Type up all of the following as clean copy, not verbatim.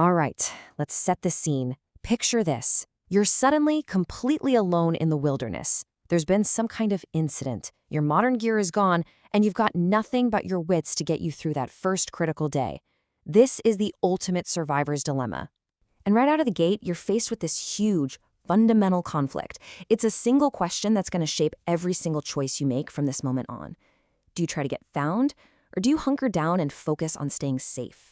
All right, let's set the scene. Picture this. You're suddenly completely alone in the wilderness. There's been some kind of incident. Your modern gear is gone, and you've got nothing but your wits to get you through that first critical day. This is the ultimate survivor's dilemma. And right out of the gate, you're faced with this huge, fundamental conflict. It's a single question that's going to shape every single choice you make from this moment on. Do you try to get found, or do you hunker down and focus on staying safe?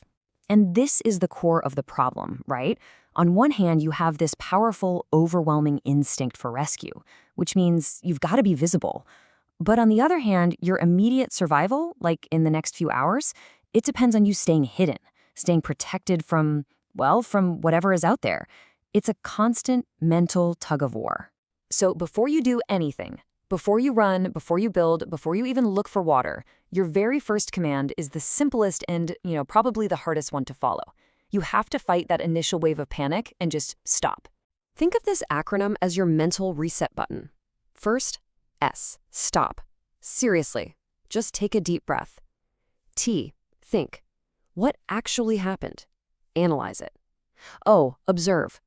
And this is the core of the problem, right? On one hand, you have this powerful, overwhelming instinct for rescue, which means you've got to be visible. But on the other hand, your immediate survival, like in the next few hours, it depends on you staying hidden, staying protected from whatever is out there. It's a constant mental tug of war. So before you do anything, before you run, before you build, before you even look for water, your very first command is the simplest and, probably the hardest one to follow. You have to fight that initial wave of panic and just stop. Think of this acronym as your mental reset button. First, S, stop. Seriously, just take a deep breath. T, think. What actually happened? Analyze it. O, observe.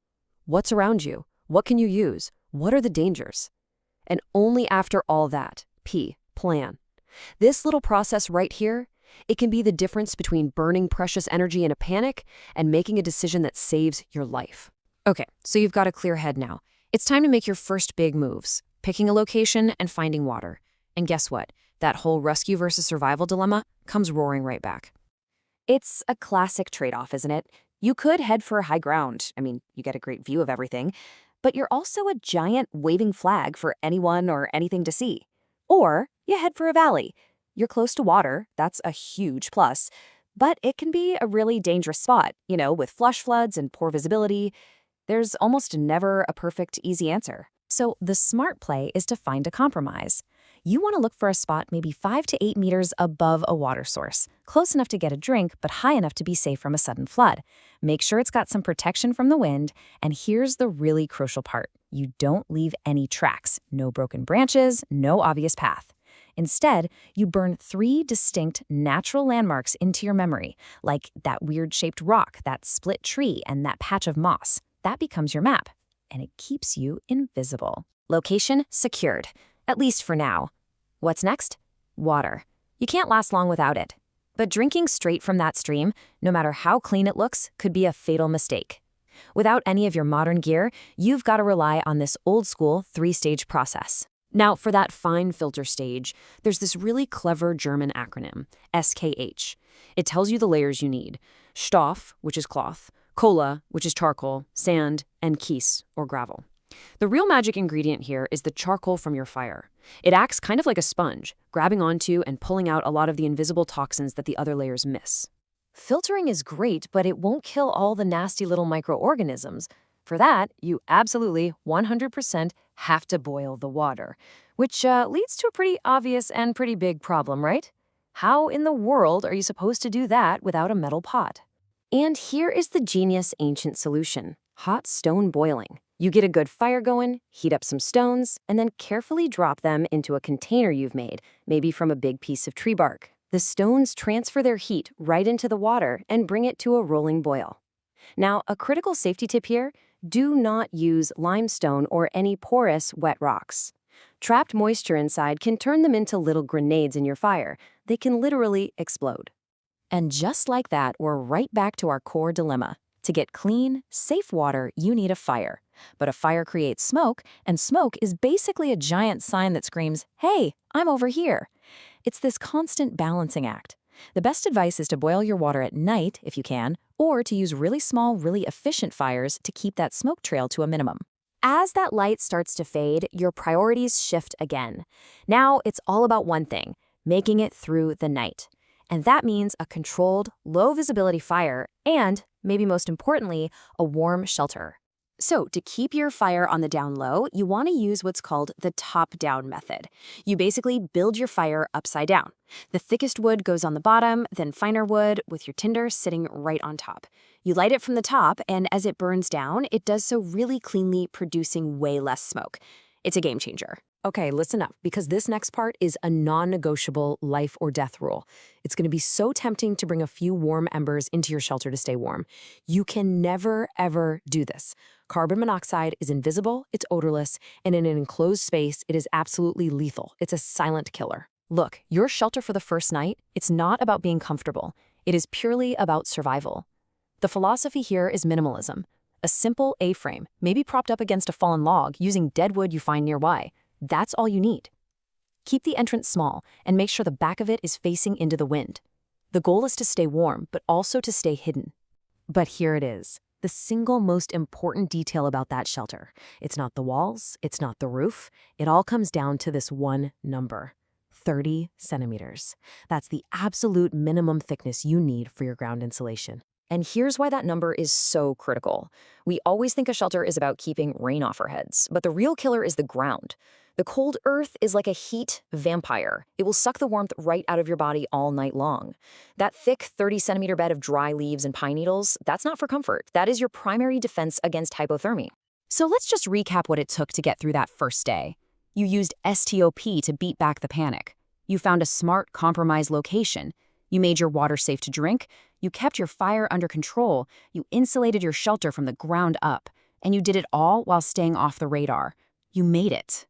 What's around you? What can you use? What are the dangers? And only after all that, P, plan. This little process right here, it can be the difference between burning precious energy in a panic and making a decision that saves your life. Okay, so you've got a clear head now. It's time to make your first big moves, picking a location and finding water. And guess what? That whole rescue versus survival dilemma comes roaring right back. It's a classic trade-off, isn't it? You could head for high ground. You get a great view of everything. But you're also a giant waving flag for anyone or anything to see. Or you head for a valley. You're close to water, that's a huge plus. But it can be a really dangerous spot, with flash floods and poor visibility. There's almost never a perfect, easy answer. So the smart play is to find a compromise. You want to look for a spot maybe 5 to 8 meters above a water source, close enough to get a drink, but high enough to be safe from a sudden flood. Make sure it's got some protection from the wind, and here's the really crucial part. You don't leave any tracks, no broken branches, no obvious path. Instead, you burn 3 distinct natural landmarks into your memory, like that weird-shaped rock, that split tree, and that patch of moss. That becomes your map, and it keeps you invisible. Location secured. At least for now. What's next? Water. You can't last long without it. But drinking straight from that stream, no matter how clean it looks, could be a fatal mistake. Without any of your modern gear, you've got to rely on this old-school 3-stage process. Now, for that fine filter stage, there's this really clever German acronym, SKH. It tells you the layers you need. Stoff, which is cloth, Cola, which is charcoal, sand, and Kies, or gravel. The real magic ingredient here is the charcoal from your fire. It acts kind of like a sponge, grabbing onto and pulling out a lot of the invisible toxins that the other layers miss. Filtering is great, but it won't kill all the nasty little microorganisms. For that, you absolutely 100% have to boil the water, which leads to a pretty obvious and pretty big problem, right? How in the world are you supposed to do that without a metal pot? And here is the genius ancient solution: hot stone boiling. You get a good fire going, heat up some stones, and then carefully drop them into a container you've made, maybe from a big piece of tree bark. The stones transfer their heat right into the water and bring it to a rolling boil. Now, a critical safety tip here: do not use limestone or any porous, wet rocks. Trapped moisture inside can turn them into little grenades in your fire. They can literally explode. And just like that, we're right back to our core dilemma. To get clean, safe water, you need a fire. But a fire creates smoke, and smoke is basically a giant sign that screams, "Hey, I'm over here." It's this constant balancing act. The best advice is to boil your water at night, if you can, or to use really small, really efficient fires to keep that smoke trail to a minimum. As that light starts to fade, your priorities shift again. Now it's all about one thing: making it through the night. And that means a controlled, low-visibility fire and, maybe most importantly, a warm shelter. So to keep your fire on the down low, you want to use what's called the top-down method. You basically build your fire upside down. The thickest wood goes on the bottom, then finer wood with your tinder sitting right on top. You light it from the top, and as it burns down, it does so really cleanly, producing way less smoke. It's a game changer. Okay, listen up, because this next part is a non-negotiable life or death rule. It's going to be so tempting to bring a few warm embers into your shelter to stay warm. You can never, ever do this. Carbon monoxide is invisible, it's odorless, and in an enclosed space, it is absolutely lethal. It's a silent killer. Look, your shelter for the first night, it's not about being comfortable. It is purely about survival. The philosophy here is minimalism. A simple A-frame, maybe propped up against a fallen log using dead wood you find nearby. That's all you need. Keep the entrance small and make sure the back of it is facing into the wind. The goal is to stay warm, but also to stay hidden. But here it is, the single most important detail about that shelter. It's not the walls, it's not the roof. It all comes down to this one number: 30 centimeters. That's the absolute minimum thickness you need for your ground insulation. And here's why that number is so critical. We always think a shelter is about keeping rain off our heads, but the real killer is the ground. The cold earth is like a heat vampire. It will suck the warmth right out of your body all night long. That thick 30-centimeter bed of dry leaves and pine needles, that's not for comfort. That is your primary defense against hypothermia. So let's just recap what it took to get through that first day. You used STOP to beat back the panic. You found a smart, compromised location. You made your water safe to drink. You kept your fire under control. You insulated your shelter from the ground up. And you did it all while staying off the radar. You made it.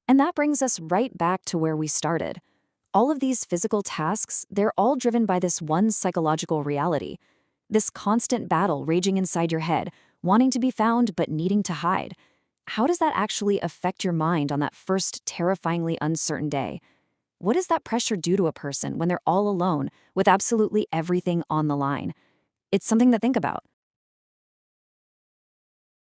And that brings us right back to where we started. All of these physical tasks, they're all driven by this one psychological reality. This constant battle raging inside your head, wanting to be found but needing to hide. How does that actually affect your mind on that first terrifyingly uncertain day? What does that pressure do to a person when they're all alone with absolutely everything on the line? It's something to think about.